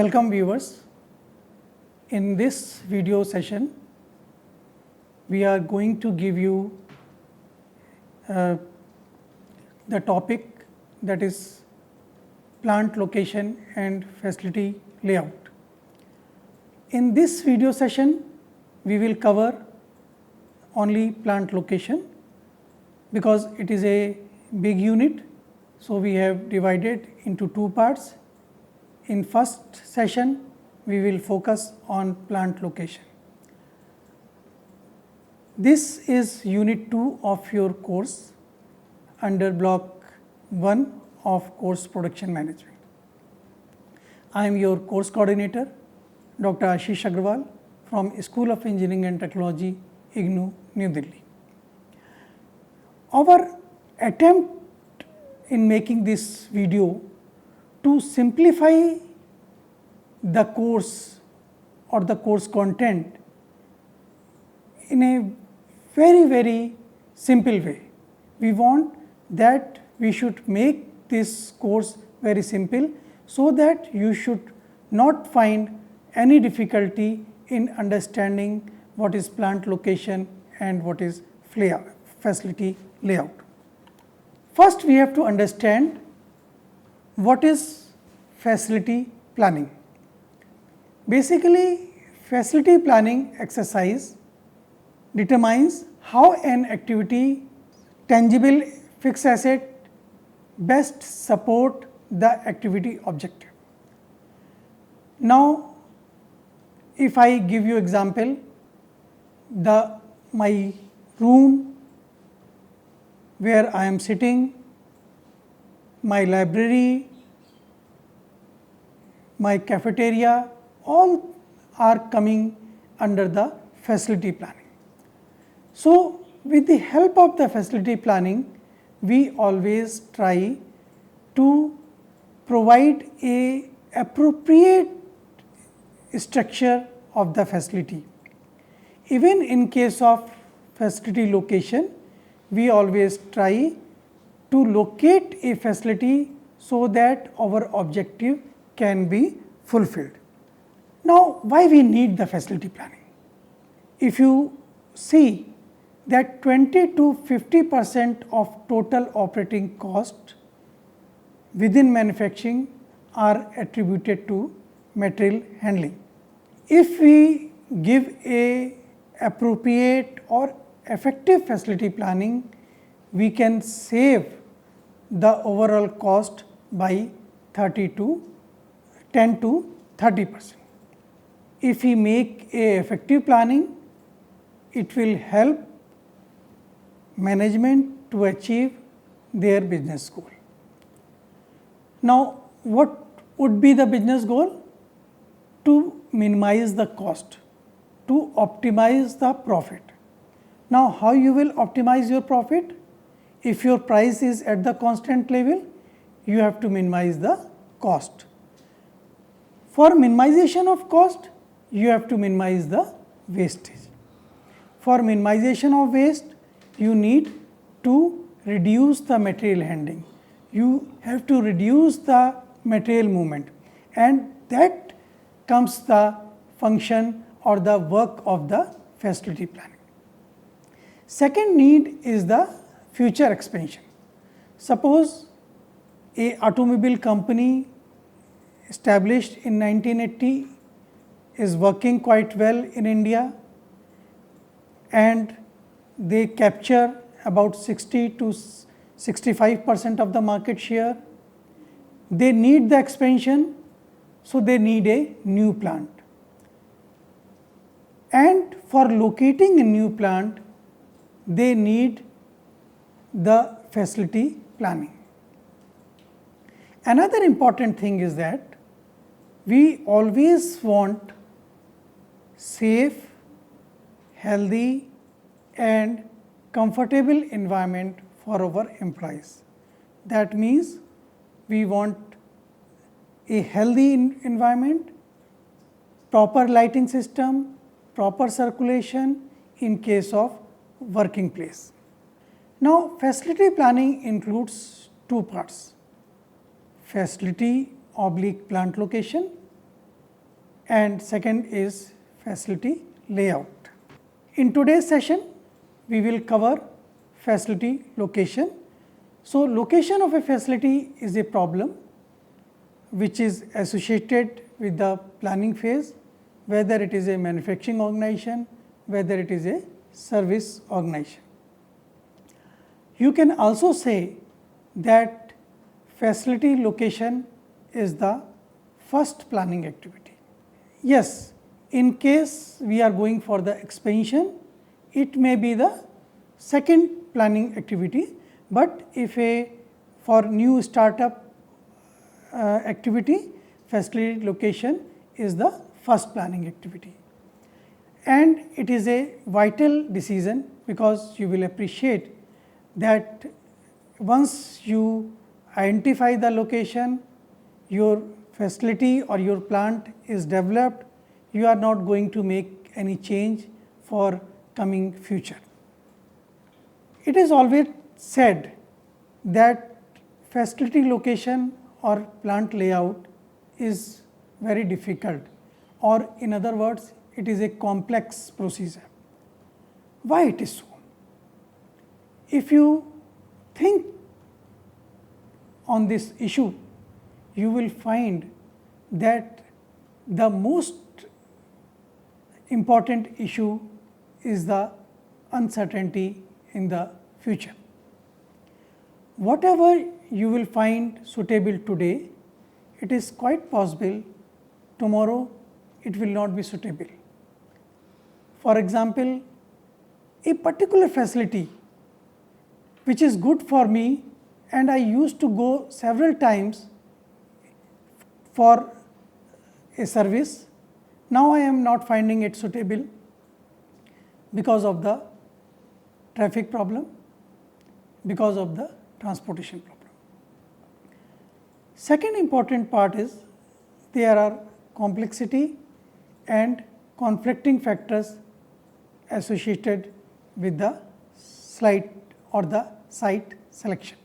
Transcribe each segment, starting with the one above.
Welcome viewers. In this video session, we are going to give you the topic that is plant location and facility layout. In this video session, we will cover only plant location because it is a big unit. So, we have divided into two parts. In first session, we will focus on plant location. This is unit 2 of your course under block 1 of course production management. I am your course coordinator, Dr. Ashish Agrawal from School of Engineering and Technology, IGNOU, New Delhi. Our attempt in making this video to simplify the course or the course content in a very simple way. We want that we should make this course very simple so that you should not find any difficulty in understanding what is plant location and what is facility layout. First, we have to understand what is facility planning. Basically, facility planning exercise determines how an activity, tangible fixed asset best support the activity objective. Now, if I give you example, my room where I am sitting, my library, my cafeteria, all are coming under the facility planning. So, with the help of the facility planning, we always try to provide a appropriate structure of the facility. Even in case of facility location, we always try to locate a facility so that our objective can be fulfilled. Now, why we need the facility planning? If you see that 20 to 50% of total operating cost within manufacturing are attributed to material handling. If we give a appropriate or effective facility planning, we can save the overall cost by 10 to 30%. If we make a effective planning, it will help management to achieve their business goal. Now, what would be the business goal? To minimize the cost, to optimize the profit. Now, how you will optimize your profit? If your price is at the constant level, you have to minimize the cost. For minimization of cost, you have to minimize the wastage. For minimization of waste, you need to reduce the material handling. You have to reduce the material movement, and that comes the function or the work of the facility planning. Second need is the future expansion. Suppose a automobile company established in 1980 is working quite well in India and they capture about 60 to 65% of the market share. They need the expansion, so they need a new plant. And for locating a new plant, they need the facility planning. Another important thing is that we always want safe, healthy and comfortable environment for our employees. That means we want a healthy environment, proper lighting system, proper circulation in case of working place. Now, facility planning includes two parts: facility / plant location and second is facility layout. In today's session, we will cover facility location. So, location of a facility is a problem which is associated with the planning phase, whether it is a manufacturing organization, whether it is a service organization. You can also say that facility location is the first planning activity. Yes, in case we are going for the expansion, it may be the second planning activity, but if for new startup activity, facility location is the first planning activity. And it is a vital decision, because you will appreciate that once you identify the location, your facility or your plant is developed, you are not going to make any change for coming future. It is always said that facility location or plant layout is very difficult, or in other words, it is a complex procedure. Why it is so? If you think on this issue, you will find that the most important issue is the uncertainty in the future. Whatever you will find suitable today, it is quite possible tomorrow it will not be suitable. For example, a particular facility which is good for me and I used to go several times for a service, now I am not finding it suitable because of the traffic problem, because of the transportation problem. Second important part is there are complexity and conflicting factors associated with the site or the site selection.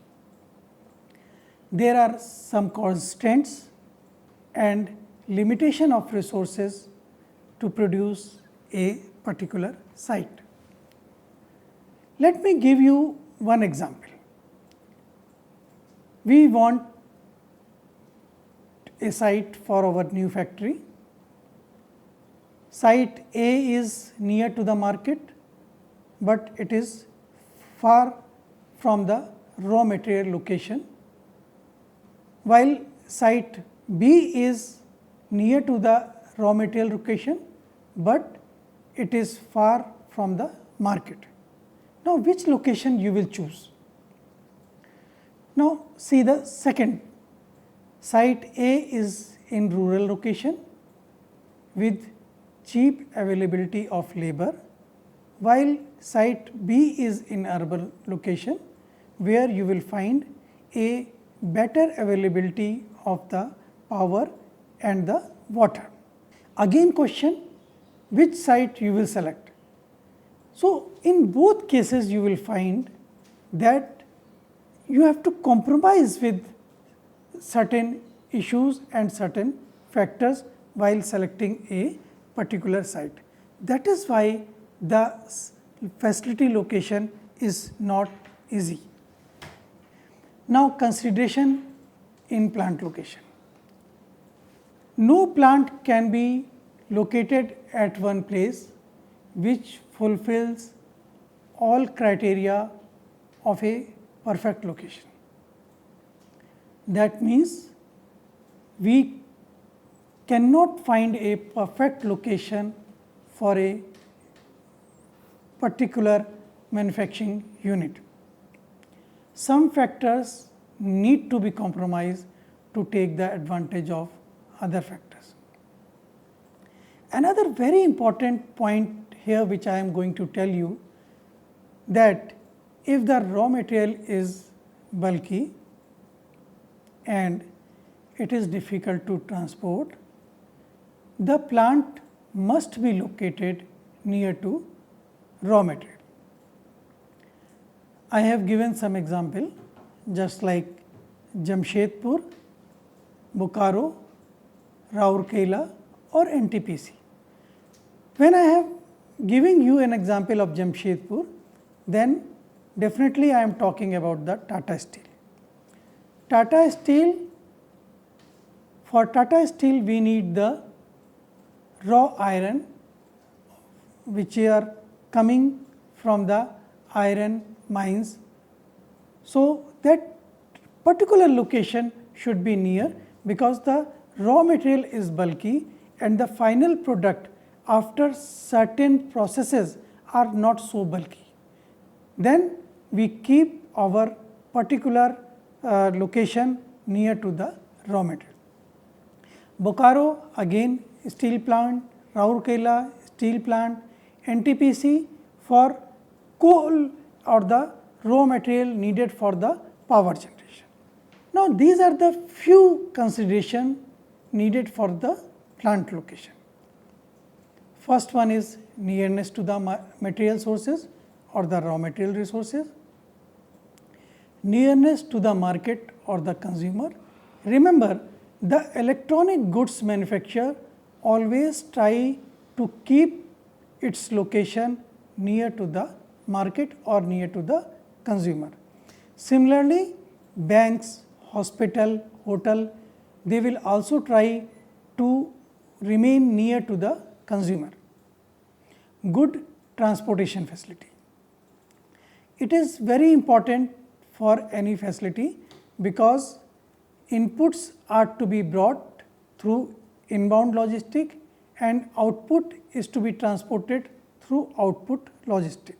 There are some constraints and limitation of resources to produce a particular site. Let me give you one example. We want a site for our new factory. Site A is near to the market, but it is far from the raw material location, while site B is near to the raw material location, but it is far from the market. Now, which location you will choose? Now, see the second. Site A is in rural location with cheap availability of labor, while site B is in urban location where you will find a better availability of the power and the water. Again question, which site you will select? So, in both cases you will find that you have to compromise with certain issues and certain factors while selecting a particular site. That is why the facility location is not easy. Now, consideration in plant location. No plant can be located at one place which fulfills all criteria of a perfect location. That means we cannot find a perfect location for a particular manufacturing unit. Some factors need to be compromised to take the advantage of other factors. Another very important point here which I am going to tell you, that if the raw material is bulky and it is difficult to transport, the plant must be located near to raw material. I have given some example, just like Jamshedpur, Bokaro, Rourkela or NTPC. When I have giving you an example of Jamshedpur, then definitely I am talking about the Tata Steel. Tata Steel, for Tata Steel we need the raw iron which are coming from the iron mines. So, that particular location should be near, because the raw material is bulky and the final product after certain processes are not so bulky. Then we keep our particular location near to the raw material. Bokaro again steel plant, Rourkela steel plant, NTPC for coal or the raw material needed for the power generation. Now, these are the few considerations needed for the plant location. First one is nearness to the material sources or the raw material resources, nearness to the market or the consumer. Remember, the electronic goods manufacturer always try to keep its location near to the market or near to the consumer. Similarly, banks, hospital, hotel, they will also try to remain near to the consumer. Good transportation facility. It is very important for any facility, because inputs are to be brought through inbound logistic and output is to be transported through output logistic.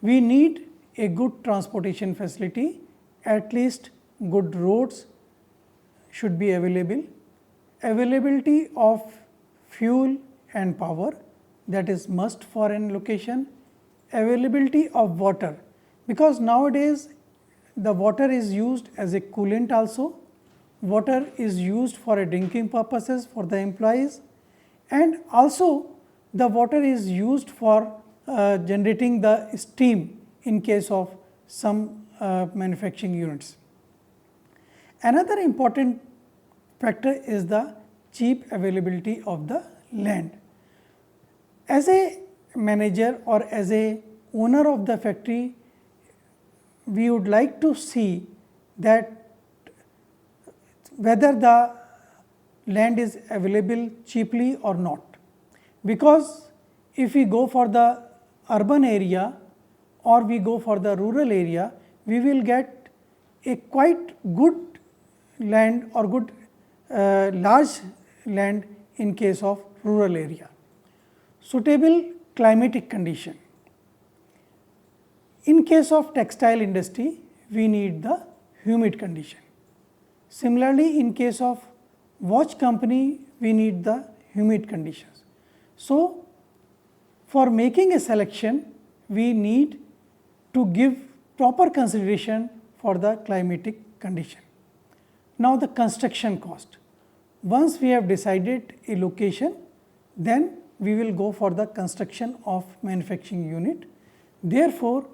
We need a good transportation facility, at least good roads should be available, availability of fuel and power, that is must for an location, availability of water, because nowadays the water is used as a coolant also, water is used for a drinking purposes for the employees, and also the water is used for generating the steam in case of some manufacturing units. Another important factor is the cheap availability of the land. As a manager or as a owner of the factory, we would like to see that whether the land is available cheaply or not, because if we go for the urban area or we go for the rural area, we will get a quite good land or good large land in case of rural area. Suitable climatic condition. In case of textile industry, we need the humid condition. Similarly, in case of watch company, we need the humid conditions. So, for making a selection, we need to give proper consideration for the climatic condition. Now, the construction cost. Once we have decided a location, then we will go for the construction of manufacturing unit. Therefore,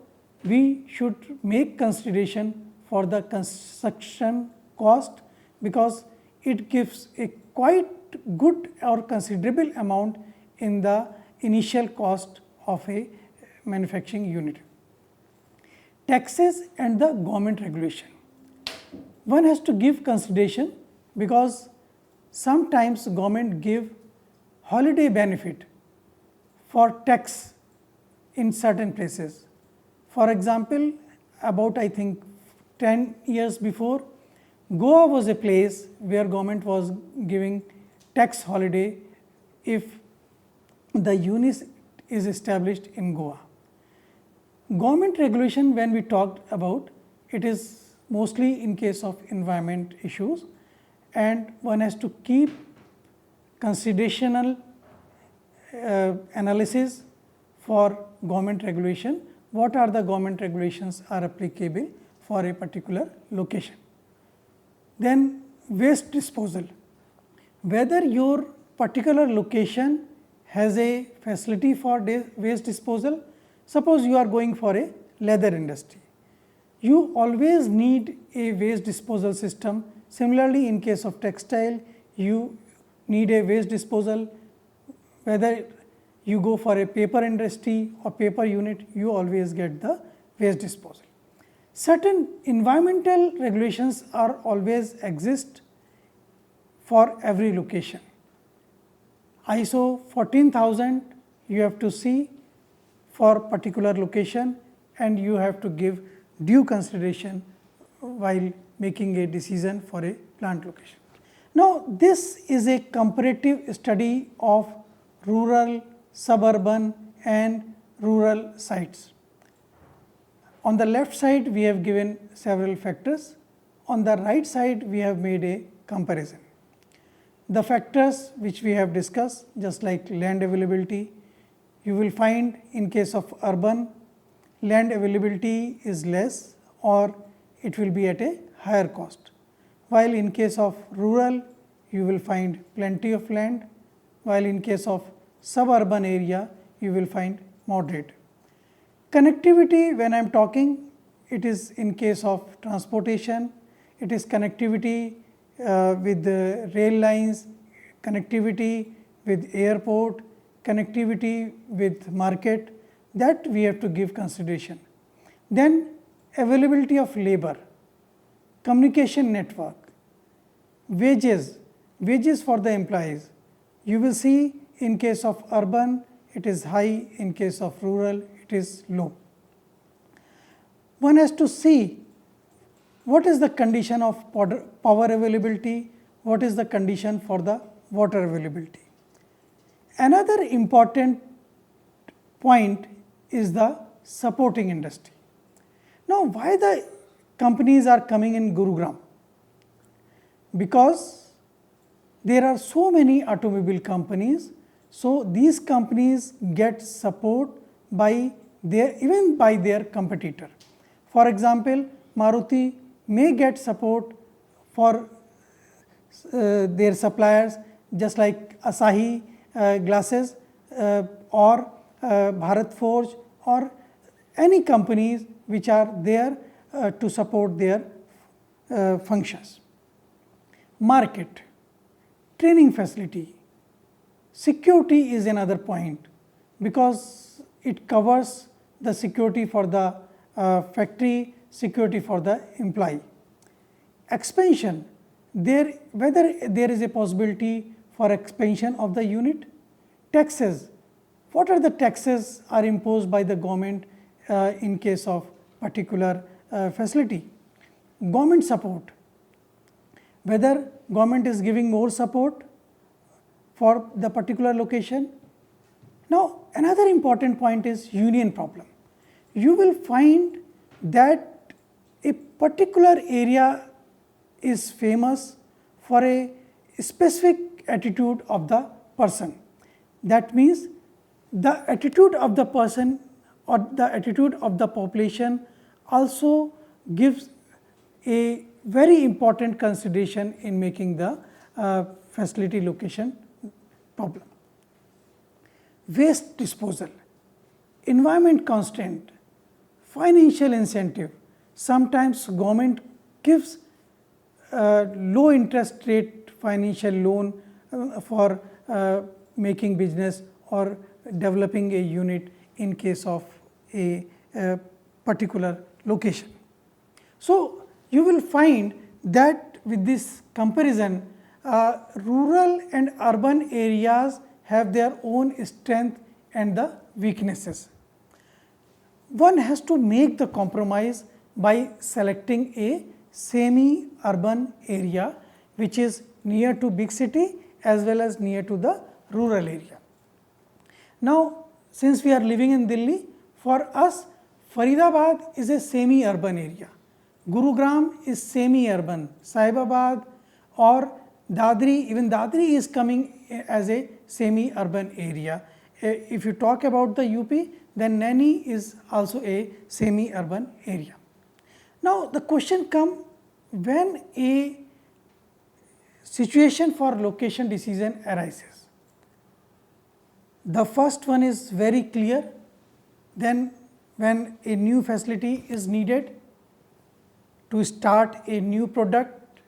we should make consideration for the construction cost, because it gives a quite good or considerable amount in the initial cost of a manufacturing unit. Taxes and the government regulation. One has to give consideration, because sometimes government give holiday benefit for tax in certain places. For example, about I think 10 years before, Goa was a place where government was giving tax holiday if the unit is established in Goa. Government regulation, when we talked about, it is mostly in case of environment issues, and one has to keep considerational analysis for government regulation. What are the government regulations are applicable for a particular location? Then waste disposal. Whether your particular location has a facility for waste disposal. Suppose you are going for a leather industry, you always need a waste disposal system. Similarly, in case of textile, you need a waste disposal, whether you go for a paper industry or paper unit, you always get the waste disposal. Certain environmental regulations are always exist for every location. ISO 14000 you have to see for particular location, and you have to give due consideration while making a decision for a plant location. Now, this is a comparative study of rural, suburban and rural sites. On the left side we have given several factors, on the right side we have made a comparison. The factors which we have discussed, just like land availability, you will find in case of urban, land availability is less or it will be at a higher cost, while in case of rural you will find plenty of land, while in case of suburban area you will find moderate. Connectivity, when I am talking, it is in case of transportation, it is connectivity with the rail lines, connectivity with airport, connectivity with market, that we have to give consideration. Then availability of labor, communication network, wages for the employees. You will see in case of urban it is high, in case of rural it is low. One has to see what is the condition of power availability, what is the condition for the water availability. Another important point is the supporting industry. Now, why the companies are coming in Gurugram? Because there are so many automobile companies, so these companies get support by even by their competitor. For example, Maruti may get support for their suppliers, just like Asahi glasses or Bharat Forge or any companies which are there to support their functions. Market, training facility, security is another point, because it covers the security for the factory, security for the employee. Expansion, whether there is a possibility for expansion of the unit. Taxes, what are the taxes are imposed by the government in case of particular facility. Government support, whether government is giving more support for the particular location. Now, another important point is union problem. You will find that a particular area is famous for a specific attitude of the person. That means the attitude of the person or the attitude of the population also gives a very important consideration in making the facility location problem. Waste disposal, environment constraint, financial incentive. Sometimes government gives low interest rate financial loan for making business or developing a unit in case of a particular location. So, you will find that with this comparison, rural and urban areas have their own strength and the weaknesses. One has to make the compromise by selecting a semi-urban area which is near to big city as well as near to the rural area. Now, since we are living in Delhi, for us Faridabad is a semi-urban area, Gurugram is semi-urban, Sahibabad or Dadri, even Dadri is coming as a semi-urban area. If you talk about the UP, then Naini is also a semi-urban area. Now, the question comes when a situation for location decision arises. The first one is very clear, then when a new facility is needed to start a new product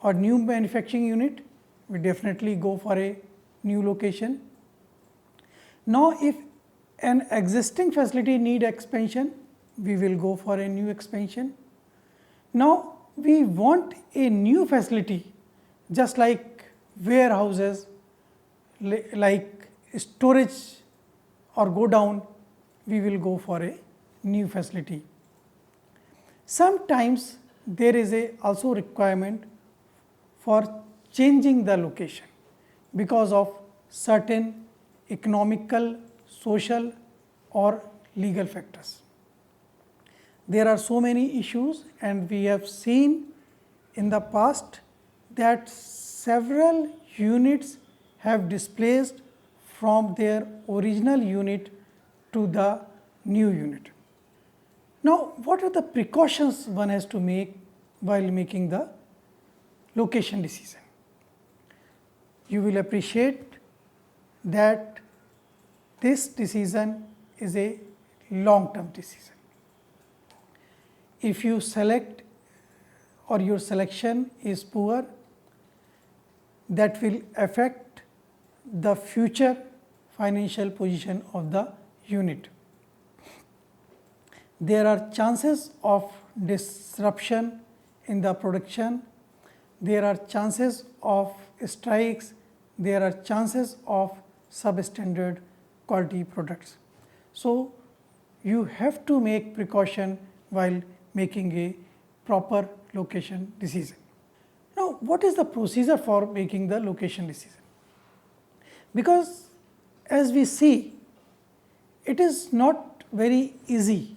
or new manufacturing unit, we definitely go for a new location. Now, if an existing facility need expansion, we will go for a new expansion. Now, we want a new facility just like warehouses, like storage or go down, we will go for a new facility. Sometimes there is also requirement for changing the location because of certain economical, social or legal factors. There are so many issues, and we have seen in the past that several units have displaced from their original unit to the new unit. Now, what are the precautions one has to make while making the location decision? You will appreciate that this decision is a long term decision. If you select or your selection is poor, that will affect the future financial position of the unit. There are chances of disruption in the production, there are chances of strikes, there are chances of substandard quality products. So, you have to make precaution while making a proper location decision. Now, what is the procedure for making the location decision? Because as we see, it is not very easy.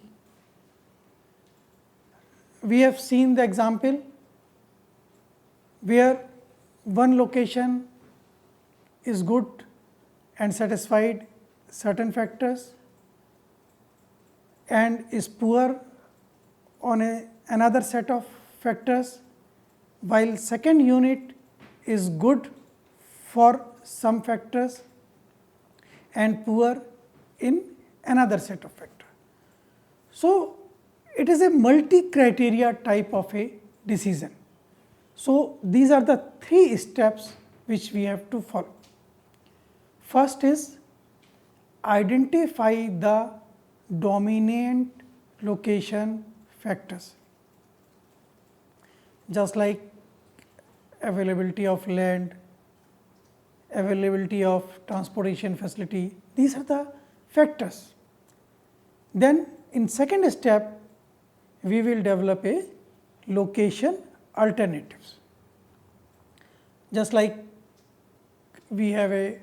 We have seen the example where one location is good and satisfied certain factors and is poor on another set of factors, while second unit is good for some factors and poor in another set of factors. So, it is a multi-criteria type of a decision. So, these are the 3 steps which we have to follow. First is identify the dominant location factors, just like availability of land, availability of transportation facility, these are the factors. Then in second step, we will develop a location alternatives. Just like we have a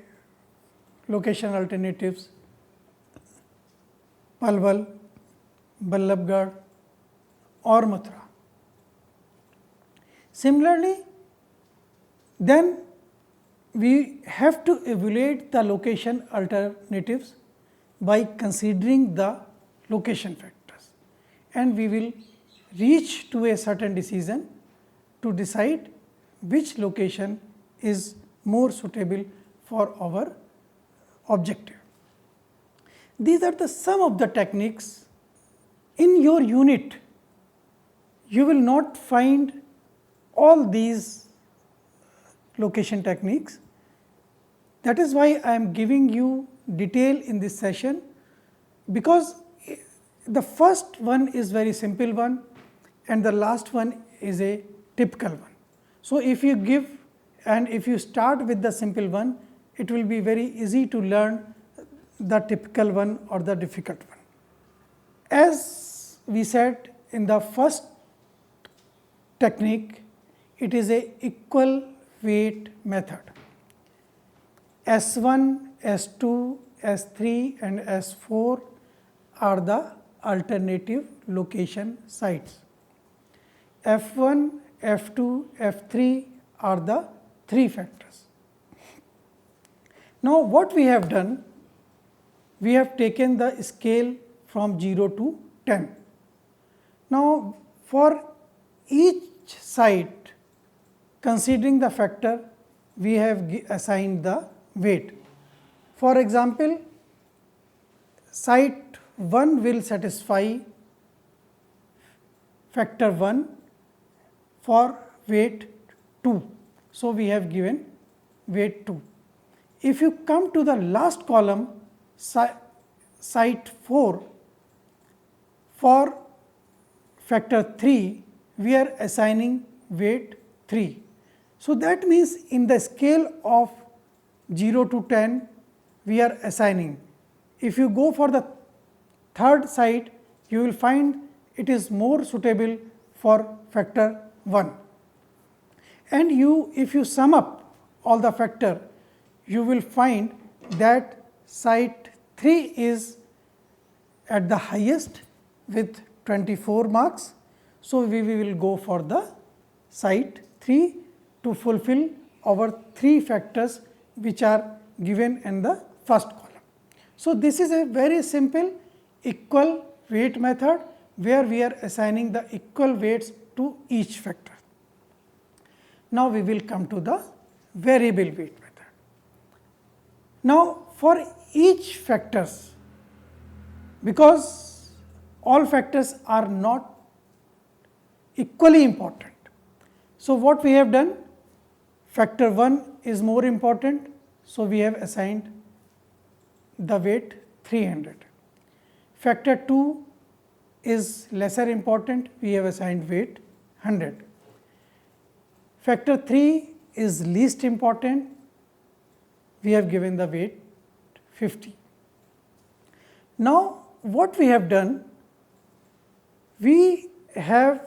location alternatives, Palwal, Ballabgarh or Mathura. Similarly, then we have to evaluate the location alternatives by considering the location factors, and we will reach to a certain decision to decide which location is more suitable for our objective. These are the some of the techniques. In your unit, you will not find all these location techniques. That is why I am giving you detail in this session, because the first one is very simple one and the last one is a typical one. So, if you give and if you start with the simple one, it will be very easy to learn the typical one or the difficult one. As we said in the first technique, it is a equal weight method. S1, S2, S3 and S4 are the alternative location sites. F1, F2, F3 are the 3 factors. Now, what we have done, we have taken the scale from 0 to 10. Now, for each site, considering the factor, we have assigned the weight. For example, site 1 will satisfy factor 1 for weight 2. So, we have given weight 2. If you come to the last column, site 4, for factor 3, we are assigning weight 3. So, that means in the scale of 0 to 10, we are assigning. If you go for the third site, you will find it is more suitable for factor 1. And if you sum up all the factor, you will find that site 3 is at the highest with 24 marks. So, we will go for the site 3 to fulfill our 3 factors which are given in the first column. So, this is a very simple equal weight method where we are assigning the equal weights to each factor. Now, we will come to the variable weight method. Now, for each factors, because all factors are not equally important. So, what we have done, factor 1 is more important. So, we have assigned the weight 300. Factor 2 is lesser important, we have assigned weight 100. Factor 3 is least important, we have given the weight 50. Now, what we have done, we have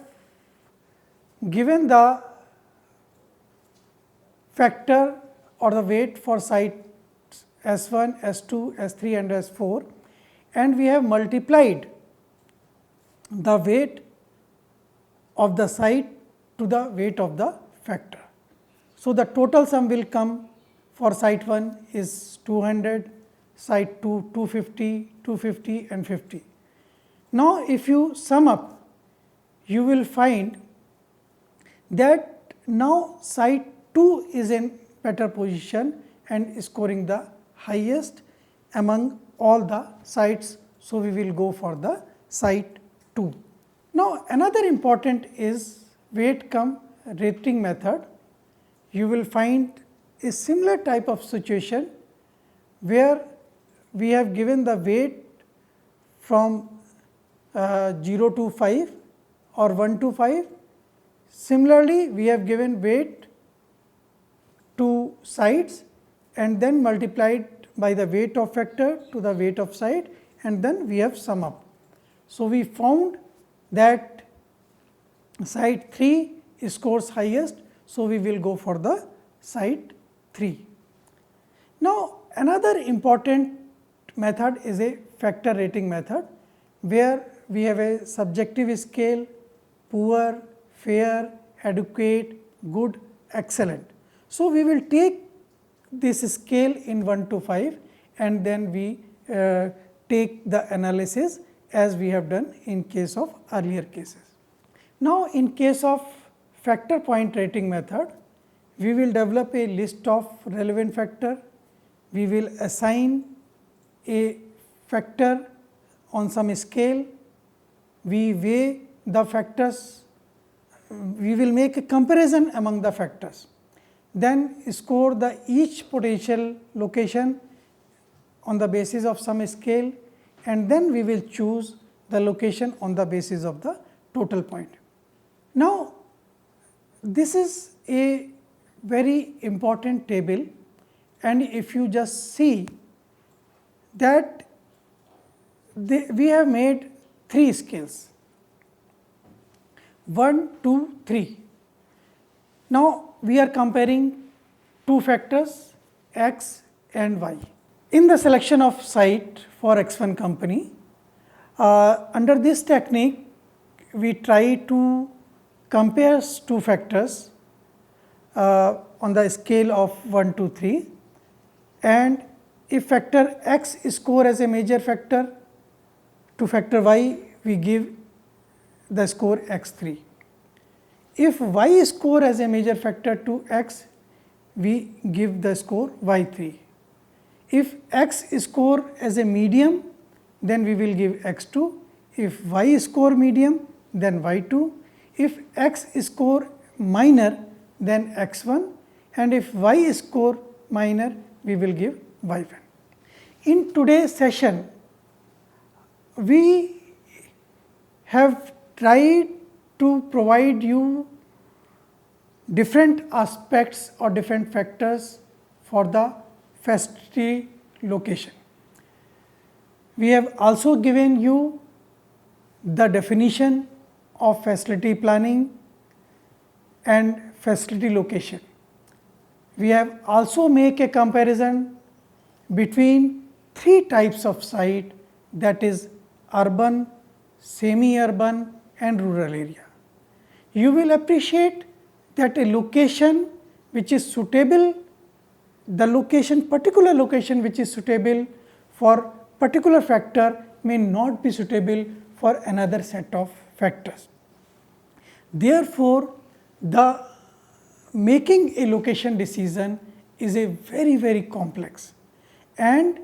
given the factor or the weight for site S1, S2, S3 and S4, and we have multiplied the weight of the site to the weight of the factor. So, the total sum will come for site 1 is 200, site 2 250, 250 and 50. Now, if you sum up, you will find that now site 2 is in better position and scoring the highest among all the sites. So, we will go for the site 2. Now, another important is weight cum rating method. You will find a similar type of situation where we have given the weight from 0 to 5 or 1 to 5. Similarly, we have given weight to sites and then multiplied by the weight of factor to the weight of site, and then we have sum up. So, we found that site 3 scores highest. So, we will go for the site 3. Now, another important method is a factor rating method, where we have a subjective scale: poor, fair, adequate, good, excellent. So, we will take this scale in 1 to 5 and then we take the analysis as we have done in case of earlier cases. Now, in case of factor point rating method, we will develop a list of relevant factor, we will assign a factor on some scale, we weigh the factors, we will make a comparison among the factors, then score the each potential location on the basis of some scale, and then we will choose the location on the basis of the total point. Now, this is a very important table, and if you just see that we have made 3 scales 1, 2, 3. Now, we are comparing 2 factors x and y. In the selection of site for X1 company, under this technique, we try to compare 2 factors on the scale of 1 to 3, and if factor x score as a major factor, to factor y we give the score x3. If y score as a major factor to x, we give the score y3. If x score as a medium, then we will give x2. If y score medium, then y2. If x score minor, then x1, and if y score minor, we will give y1. In today's session, we have tried to provide you different aspects or different factors for the facility location. We have also given you the definition of facility planning and facility location. We have also make a comparison between three types of site, that is urban, semi-urban and rural area. You will appreciate that a location which is suitable, the location, particular location which is suitable for particular factor may not be suitable for another set of factors. Therefore, the making a location decision is a very complex, and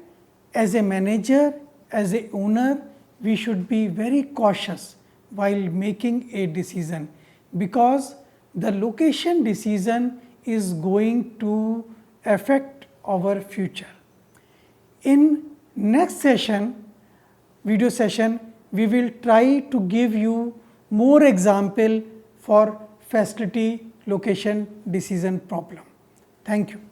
as a manager, as a owner, we should be very cautious while making a decision, because the location decision is going to affect our future. In next session, video session, we will try to give you more example for facility location decision problem. Thank you.